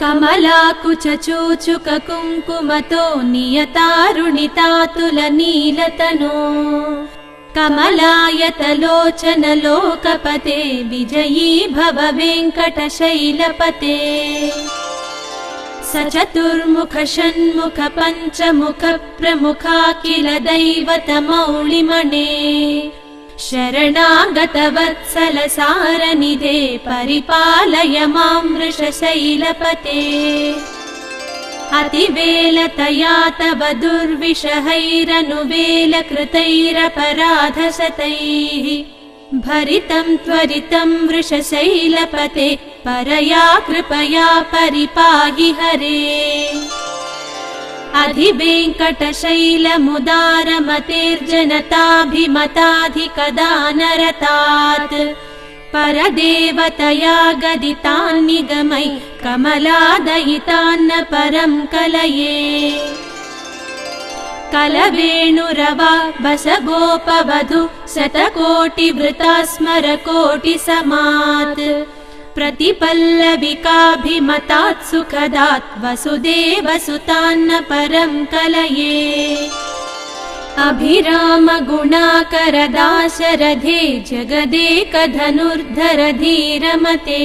कमलाकुचूचुककुङ्कुमतो नियतारुणितातुलनीलतनो कमलायतलोचनलोकपते विजयी भव वेङ्कटशैलपते स चतुर्मुख षण्मुख पञ्चमुख प्रमुखाखिल दैवतमौलिमणे शरणागतवत्सल सारनिधे परिपालय मां वृषशैलपते अतिवेलतया तव दुर्विषहैरनुवेलकृतैरपराधशतैः भरितं त्वरितं वृषशैलपते परया कृपया परिपाहि हरे अधिवेङ्कटशैलमुदारमतेर्जनताभिमताधिकदानरतात् परदेवतया गदितान्निगमै कमलादयितान्न परं कलये कलवेणुरवा बसगोपवधू शतकोटिवृता स्मरकोटिसमात् प्रतिपल्लविकाभिमतात् सुखदात् वसुदेवसुतान्न परं कलये अभिराम गुणाकर दाशरथे जगदेकधनुर्धर धीरमते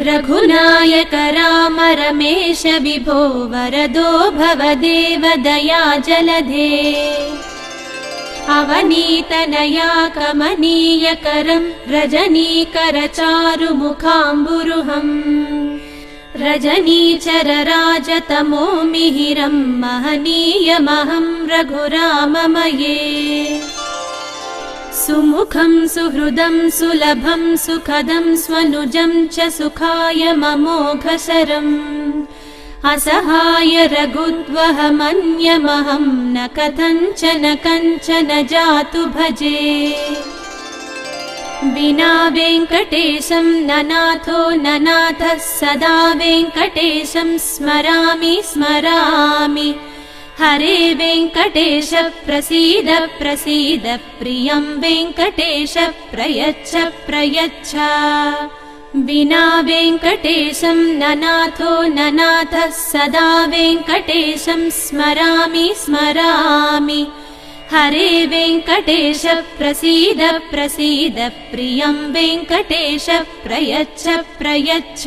रघुनायक राम रमेश विभो वरदो भवदेव दया जलधे अवनीतनया कमनीयकरं रजनीकर चारुमुखाम्बुरुहम् रजनीचर राजतमो मिहिरं महनीयमहं रघुराममये सुमुखं सुहृदं सुलभं सुखदं स्वनुजं च सुखाय ममोघशरम् असहाय रघुद्वहमन्यमहं न कथञ्चन जातु भजे विना वेङ्कटेशं ननाथो ननाथः सदा वेङ्कटेशं स्मरामि स्मरामि हरे वेङ्कटेश प्रसीद प्रसीद प्रियं वेङ्कटेश प्रयच्छ प्रयच्छ विना वेङ्कटेशं ननाथो ननाथः सदा वेङ्कटेशं स्मरामि स्मरामि हरे वेङ्कटेश प्रसीद प्रसीद प्रियं वेङ्कटेश प्रयच्छ प्रयच्छ।